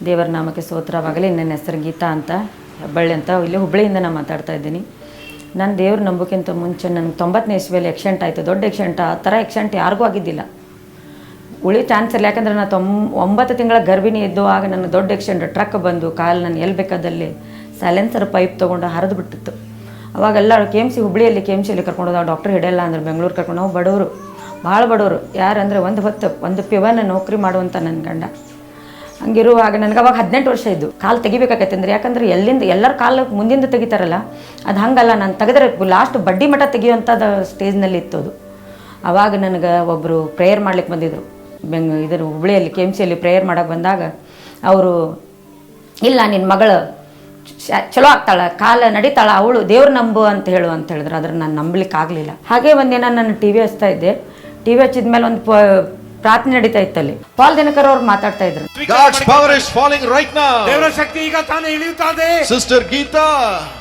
ದೇವರ ನಾಮಕ್ಕೆ ಸ್ತೋತ್ರವಾಗಲಿ. ನನ್ನ ಹೆಸರು ಗೀತಾ ಅಂತ, ಹೆಬ್ಬಳ್ಳಿ ಅಂತ, ಇಲ್ಲಿ ಹುಬ್ಬಳ್ಳಿಯಿಂದ ನಾನು ಮಾತಾಡ್ತಾ ಇದ್ದೀನಿ. ನಾನು ದೇವ್ರ ನಂಬೋಕ್ಕಿಂತ ಮುಂಚೆ ನನಗೆ 90ನೇ ಇಸ್ವಿಯಲ್ಲಿ ಆಕ್ಸಿಡೆಂಟ್ ಆಯಿತು, ದೊಡ್ಡ ಆಕ್ಸಿಡೆಂಟ್. ಆ ಥರ ಆಕ್ಸಿಡೆಂಟ್ ಯಾರಿಗೂ ಆಗಿದ್ದಿಲ್ಲ, ಉಳಿ ಚಾನ್ಸ್ ಇಲ್ಲ. ಯಾಕಂದರೆ ನಾನು 9 ತಿಂಗಳ ಗರ್ಭಿಣಿ ಇದ್ದುವಾಗ ನನ್ನ ದೊಡ್ಡ ಆಕ್ಸಿಡೆಂಟ್, ಟ್ರಕ್ ಬಂದು ಕಾಲು ನಾನು ಎಲ್ಲಿ ಬೇಕಾದಲ್ಲಿ ಸೈಲೆನ್ಸರ್ ಪೈಪ್ ತೊಗೊಂಡು ಹರಿದು ಬಿಟ್ಟಿತ್ತು. ಅವಾಗೆಲ್ಲ KMC ಹುಬ್ಬಳ್ಳಿಯಲ್ಲಿ KMCಯಲ್ಲಿ ಕರ್ಕೊಂಡು ಹೋದಾಗ ಡಾಕ್ಟ್ರ್ ಹಿಡಿಯಲ್ಲ ಅಂದ್ರೆ ಬೆಂಗಳೂರು ಕರ್ಕೊಂಡು, ನಾವು ಬಡವರು, ಭಾಳ ಬಡವರು. ಯಾರಂದರೆ ಒಂದು ಪಿವನ ನೌಕರಿ ಮಾಡುವಂಥ ನನ್ನ ಗಂಡ. ಹಂಗಿರುವಾಗ ನನಗೆ ಅವಾಗ 18 ವರ್ಷ ಇದ್ದು, ಕಾಲು ತೆಗಿಬೇಕಾಗತ್ತಂದ್ರೆ, ಯಾಕಂದ್ರೆ ಎಲ್ಲರ ಕಾಲು ಮುಂದಿಂದ ತೆಗಿತಾರಲ್ಲ, ಅದು ಹಂಗಲ್ಲ. ನಾನು ತೆಗೆದ್ರೆ ಲಾಸ್ಟ್ ಬಡ್ಡಿ ಮಠ ತೆಗಿಯುವಂಥದ್ದು ಸ್ಟೇಜ್ನಲ್ಲಿ ಇತ್ತು ಅದು. ಆವಾಗ ನನಗೆ ಒಬ್ಬರು ಪ್ರೇಯರ್ ಮಾಡ್ಲಿಕ್ಕೆ ಬಂದಿದ್ದರು, ಇದರ ಹುಬ್ಬಳ್ಳಿಯಲ್ಲಿ KMCಯಲ್ಲಿ ಪ್ರೇಯರ್ ಮಾಡೋಕ್ಕೆ ಬಂದಾಗ ಅವರು, ಇಲ್ಲ ನಿನ್ನ ಮಗಳು ಚಲೋ ಆಗ್ತಾಳೆ, ಕಾಲು ನಡೀತಾಳೆ, ಅವಳು ದೇವ್ರು ನಂಬು ಅಂತ ಹೇಳಿದ್ರು. ಅದ್ರ ನಾನು ನಂಬಲಿಕ್ಕೆ ಆಗಲಿಲ್ಲ. ಹಾಗೆ ಒಂದಿನ ನಾನು TV ಹಚ್ತಾ ಇದ್ದೆ. TV ಹಚ್ಚಿದ್ಮೇಲೆ ಒಂದು ಪ್ರಾರ್ಥನೆ ನಡೀತಾ ಇತ್ತಲ್ಲಿ. ಪಾಲ್ ದಿನಕರ್ ಅವ್ರು ಮಾತಾಡ್ತಾ ಇದ್ರು. God's power is falling right now. ದೇವರ ಶಕ್ತಿ ಈಗ ತಾನೇ ಇಳಿಯುತ್ತಾ ಇದೆ. Sister Geeta,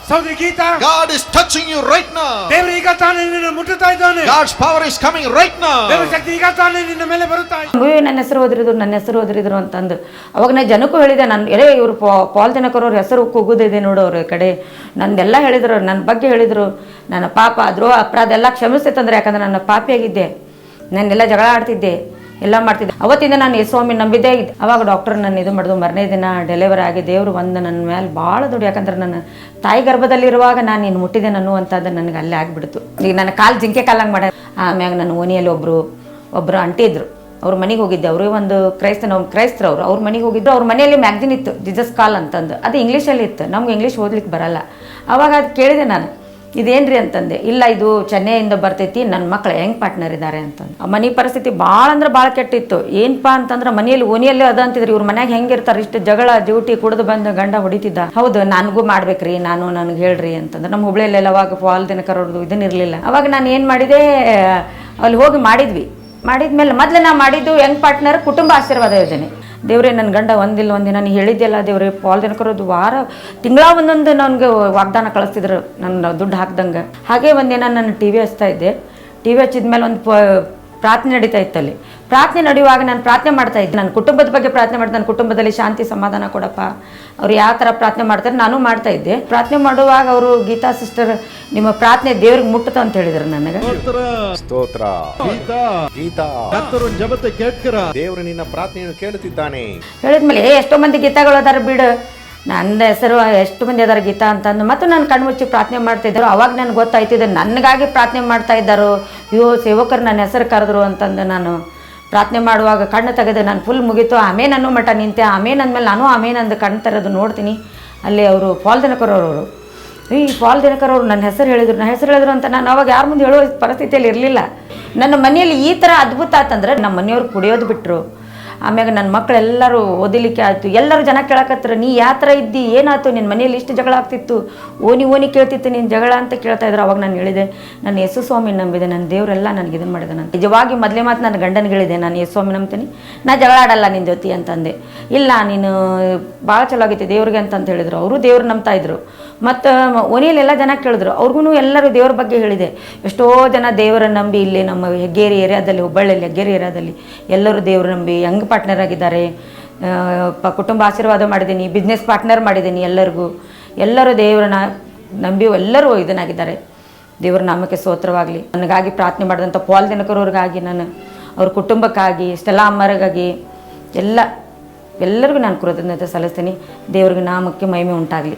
ಸಹೋದರಿ Geetha, God is touching you right now. ದೇವರು ಈಗ ತಾನೇ ನಿನ್ನನ್ನು ಮುಟ್ಟುತ್ತಾ ಇದ್ದಾನೆ. God's power is coming right now. ದೇವರ ಶಕ್ತಿ ಈಗ ತಾನೇ ನಿನ್ನ ಮೇಲೆ ಬರುತ್ತಾ ಇದೆ. ನನ್ನ ಹೆಸರು ಓದಿರಿದ್ರು ಅಂತಂದು ಅವಾಗ ನಾನು ಜನಕ್ಕೂ ಹೇಳಿದೆ. ನಾನು ಇವರು ಪಾಲ್ ದಿನಕರ್ ಅವ್ರ ಹೆಸರು ಕೂಗುದಿದೆ ನೋಡು, ಅವ್ರ ಕಡೆ ನಂದೆಲ್ಲ ಹೇಳಿದ್ರು, ನನ್ನ ಬಗ್ಗೆ ಹೇಳಿದರು. ನನ್ನ ಪಾಪ ದ್ರೋಹ ಅಪರಾಧ ಎಲ್ಲ ಕ್ಷಮಿಸ್ತೈತಂದ್ರೆ, ಯಾಕಂದ್ರೆ ನನ್ನ ಪಾಪಿಯಾಗಿದ್ದೆ, ನಾನೆಲ್ಲ ಜಗಳ ಆಡ್ತಿದ್ದೆ, ಎಲ್ಲ ಮಾಡ್ತಿದ್ದೆ. ಅವತ್ತಿಂದ ನಾನು ಯೇಸುಸ್ವಾಮಿ ನಂಬಿದ್ದೇ ಇದ್ದೆ. ಅವಾಗ ಡಾಕ್ಟರ್ ನನ್ನ ಇದು ಮಾಡಿದ್ರು. ಮರನೇ ದಿನ ಡೆಲಿವರಿ ಆಗಿ ದೇವರು ಒಂದು ನನ್ನ ಮೇಲೆ ಭಾಳ ದೊಡ್ಡ, ಯಾಕಂದ್ರೆ ನನ್ನ ತಾಯಿ ಗರ್ಭದಲ್ಲಿರುವಾಗ ನಾನು ಇನ್ನು ಮುಟ್ಟಿದೆ ಅನ್ನುವಂಥದ್ದು ನನಗೆ ಅಲ್ಲೇ ಆಗಿಬಿಡ್ತು. ಈಗ ನನ್ನ ಕಾಲು ಜಿಂಕೆ ಕಾಲಂಗೆ ಮಾಡ್ಯ. ಆಮ್ಯಾಗ ನನ್ನ ಓಣಿಯಲ್ಲಿ ಒಬ್ಬರು ಅಂಟಿ ಇದ್ರು, ಅವ್ರ ಮನೆಗೆ ಹೋಗಿದ್ದೆ. ಅವರು ಒಂದು ಕ್ರೈಸ್ತರು, ಅವ್ರ ಮನೆಗೆ ಹೋಗಿದ್ರು. ಅವ್ರ ಮನೆಯಲ್ಲಿ ಮ್ಯಾಗ್ಜಿನ್ ಇತ್ತು, ಜೀಸಸ್ ಕಾಲ್ ಅಂತಂದು. ಅದು ಇಂಗ್ಲೀಷಲ್ಲಿ ಇತ್ತು, ನಮ್ಗೆ ಇಂಗ್ಲೀಷ್ ಓದ್ಲಿಕ್ಕೆ ಬರಲ್ಲ. ಆವಾಗ ಅದು ಕೇಳಿದೆ ನಾನು, ಇದೇನ್ರಿ ಅಂತಂದೆ. ಇಲ್ಲ, ಇದು ಚೆನ್ನೈಯಿಂದ ಬರ್ತೈತಿ, ನನ್ನ ಮಕ್ಳು ಹೆಂಗೆ ಪಾರ್ಟ್ನರ್ ಇದ್ದಾರೆ ಅಂತಂದು. ಆ ಮನೆ ಪರಿಸ್ಥಿತಿ ಭಾಳ ಅಂದ್ರೆ ಭಾಳ ಕೆಟ್ಟಿತ್ತು. ಏನಪ್ಪಾ ಅಂತಂದ್ರೆ ಮನೆಯಲ್ಲಿ ಓಣಿಯಲ್ಲಿ ಅದ ಅಂತಿದ್ರಿ, ಇವ್ರ ಮನ್ಯಾಗ ಹೆಂಗಿರ್ತಾರೆ, ಇಷ್ಟು ಜಗಳ ಡ್ಯೂಟಿ ಕುಡಿದು ಬಂದು ಗಂಡ ಹೊಡಿತಿದ್ದ. ಹೌದು, ನನಗೂ ಮಾಡ್ಬೇಕ್ರಿ, ನನಗೆ ಹೇಳ್ರಿ ಅಂತಂದ್ರೆ. ನಮ್ಮ ಹುಬ್ಬಳ್ಳಿಯಲ್ಲಿ ಅವಾಗ ಪಾಲ್ ದಿನಕರ್ ಅವ್ರದ್ದು ಇದನ್ನಿರಲಿಲ್ಲ. ಅವಾಗ ನಾನು ಏನು ಮಾಡಿದೆ, ಅಲ್ಲಿ ಹೋಗಿ ಮಾಡಿದ್ಮೇಲೆ ಮೊದಲು ನಾ ಮಾಡಿದ್ದು ಹೆಂಗ್ ಪಾರ್ಟ್ನರ್, ಕುಟುಂಬ ಆಶೀರ್ವಾದ ಯೋಜನೆ. ದೇವ್ರೆ, ನನ್ನ ಗಂಡ ಒಂದಿನ ನೀ ಹೇಳಿದ್ದೆಲ್ಲ ದೇವ್ರೆ, ಪಾಲ್ ದಿನಕರದ್ದು ತಿಂಗಳ ಒಂದೊಂದು ನನಗೆ ವಾಗ್ದಾನ ಕಳಿಸ್ತಿದ್ರು, ನನ್ನ ದುಡ್ಡು ಹಾಕ್ದಂಗೆ. ಹಾಗೆ ಒಂದಿನ ನಾನು TV ಹಚ್ತಾ ಇದ್ದೆ. TV ಹಚ್ಚಿದ್ಮೇಲೆ ಒಂದು ಪ್ರಾರ್ಥನೆ ನಡೀತಾ ಇತ್ತಲ್ಲಿ. ಪ್ರಾರ್ಥನೆ ನಡೆಯುವಾಗ ನಾನು ಪ್ರಾರ್ಥನೆ ಮಾಡ್ತಾ ಇದ್ದೆ, ನನ್ನ ಕುಟುಂಬದ ಬಗ್ಗೆ ಪ್ರಾರ್ಥನೆ ಮಾಡ್ತಾ, ನನ್ನ ಕುಟುಂಬದಲ್ಲಿ ಶಾಂತಿ ಸಮಾಧಾನ ಕೊಡಪ್ಪ. ಅವ್ರು ಯಾವ ಥರ ಪ್ರಾರ್ಥನೆ ಮಾಡ್ತಾರೆ ನಾನು ಮಾಡ್ತಾ ಇದ್ದೆ. ಪ್ರಾರ್ಥನೆ ಮಾಡುವಾಗ ಅವರು, ಗೀತಾ ಸಿಸ್ಟರ್, ನಿಮ್ಮ ಪ್ರಾರ್ಥನೆ ದೇವ್ರಿಗೆ ಮುಟ್ಟುತ್ತ ಅಂತ ಹೇಳಿದ್ರು ನನಗೆ. ಸ್ತೋತ್ರ. ಗೀತಾ, ಕರ್ತರು ಜಗತ್ತೆ ಕೇಳ್ಕರ, ದೇವರು ನಿನ್ನ ಪ್ರಾರ್ಥನೆಯನ್ನು ಕೇಳುತ್ತಿದ್ದಾನೆ. ಹೇಳಿದ್ಮೇಲೆ ಎಷ್ಟೋ ಮಂದಿ ಗೀತಾಗಳು ಅದಾರ ಬಿಡು, ನನ್ನ ಹೆಸರು ಎಷ್ಟು ಮಂದಿ ಅದಾರ ಗೀತಾ ಅಂತಂದು. ಮತ್ತು ನಾನು ಕಣ್ಮುಚ್ಚಿ ಪ್ರಾರ್ಥನೆ ಮಾಡ್ತಾ ಇದ್ದರು. ಅವಾಗ ನನಗೆ ಗೊತ್ತಾಯ್ತಿದ್ದೆ, ನನಗಾಗಿ ಪ್ರಾರ್ಥನೆ ಮಾಡ್ತಾ ಇದ್ದಾರೋ, ಸೇವಕರು ನನ್ನ ಹೆಸರು ಕರೆದ್ರು ಅಂತಂದು. ನಾನು ಪ್ರಾರ್ಥನೆ ಮಾಡುವಾಗ ಕಣ್ಣು ತೆಗೆದು ನಾನು ಫುಲ್ ಮುಗೀತು. ಆಮೇನ್ ಅನ್ನೋ ಮಟ್ಟ ನಿಂತೆ. ಆಮೇನ್ ಅಂದಮೇಲೆ ನಾನು ಆಮೇನ್ ಅಂದು ಕಣ್ಣು ತೆರೆದು ನೋಡ್ತೀನಿ, ಅಲ್ಲಿ ಅವರು ಪಾಲ್ ದಿನಕರ್ ಅವರು, ಈ ಪಾಲ್ ದಿನಕರ್ ಅವರು ನನ್ನ ಹೆಸರು ಹೇಳಿದ್ರು ಅಂತ. ನಾನು ಅವಾಗ ಯಾರ ಮುಂದೆ ಹೇಳೋ ಪರಿಸ್ಥಿತಿಯಲ್ಲಿ ಇರಲಿಲ್ಲ. ನನ್ನ ಮನೆಯಲ್ಲಿ ಈ ಥರ ಅದ್ಭುತ ಆತಂದ್ರೆ, ನಮ್ಮ ಮನೆಯವ್ರು ಕುಡಿಯೋದು ಬಿಟ್ಟರು. ಆಮ್ಯಾಗ ನನ್ನ ಮಕ್ಕಳೆಲ್ಲರೂ ಓದಿಲಿಕ್ಕೆ ಆಯಿತು. ಎಲ್ಲರೂ ಜನ ಕೇಳಕತ್ರ, ನೀ ಯಾವ ಥರ ಇದ್ದಿ, ಏನಾಯ್ತು, ನಿನ್ನ ಮನೆಯಲ್ಲಿ ಇಷ್ಟು ಜಗಳ ಆಗ್ತಿತ್ತು, ಓನಿ ಕೇಳ್ತಿತ್ತು ನಿನ್ನ ಜಗಳ ಅಂತ ಕೇಳ್ತಾ ಇದ್ರು. ಅವಾಗ ನಾನು ಹೇಳಿದೆ, ನಾನು ಯೇಸುಸ್ವಾಮಿ ನಂಬಿದೆ, ನನ್ನ ದೇವರೆಲ್ಲ ನನಗೆ ಇದನ್ನು ಮಾಡಿದೆ. ನಾನು ನಿಜವಾಗಿ ಮೊದಲೇ ಮಾತು ನನ್ನ ಗಂಡನಿಗೆ ಹೇಳಿದೆ, ನಾನು ಯೇಸುಸ್ವಾಮಿ ನಂಬ್ತೀನಿ, ನಾ ಜಗಳ ಆಡಲ್ಲ ನಿನ್ನ ಜೊತೆ ಅಂತಂದೆ. ಇಲ್ಲ, ನೀನು ಭಾಳ ಚಲೋ ಆಗೈತಿ ದೇವ್ರಿಗೆ ಅಂತ ಹೇಳಿದ್ರು. ಅವರು ದೇವ್ರು ನಂಬ್ತಾ ಇದ್ರು. ಮತ್ತು ಓಣಿಯಲ್ಲೆಲ್ಲ ಜನ ಕೇಳಿದ್ರು, ಅವ್ರಿಗೂ ಎಲ್ಲರೂ ದೇವ್ರ ಬಗ್ಗೆ ಹೇಳಿದೆ. ಎಷ್ಟೋ ಜನ ದೇವರನ್ನು ನಂಬಿ ಇಲ್ಲಿ ನಮ್ಮ ಹೆಗ್ಗೇರಿ ಏರಿಯಾದಲ್ಲಿ, ಹುಬ್ಬಳ್ಳಿಯಲ್ಲಿ ಹೆಗ್ಗೇರಿ ಏರಿಯಾದಲ್ಲಿ ಎಲ್ಲರೂ ದೇವ್ರು ನಂಬಿ ಯಂಗ್ ಪಾರ್ಟ್ನರ್ ಆಗಿದ್ದಾರೆ. ಕುಟುಂಬ ಆಶೀರ್ವಾದ ಮಾಡಿದ್ದೀನಿ, ಬಿಸ್ನೆಸ್ ಪಾರ್ಟ್ನರ್ ಮಾಡಿದ್ದೀನಿ. ಎಲ್ಲರೂ ದೇವರನ್ನ ನಂಬಿ ಎಲ್ಲರೂ ಇದನ್ನಾಗಿದ್ದಾರೆ. ದೇವರ ನಾಮಕ್ಕೆ ಸ್ತೋತ್ರವಾಗಲಿ. ನನಗಾಗಿ ಪ್ರಾರ್ಥನೆ ಮಾಡಿದಂಥ ಪಾಲ್ ದಿನಕರ್ ಅವ್ರಿಗಾಗಿ, ನಾನು ಅವ್ರ ಕುಟುಂಬಕ್ಕಾಗಿ, ಸ್ಟೆಲ್ಲಾ ಅಮ್ಮರಿಗಾಗಿ, ಎಲ್ಲರಿಗೂ ನಾನು ಕೃತಜ್ಞತೆ ಸಲ್ಲಿಸ್ತೀನಿ. ದೇವ್ರಿಗೆ ನಾಮಕ್ಕೆ ಮಹಿಮೆ ಉಂಟಾಗಲಿ.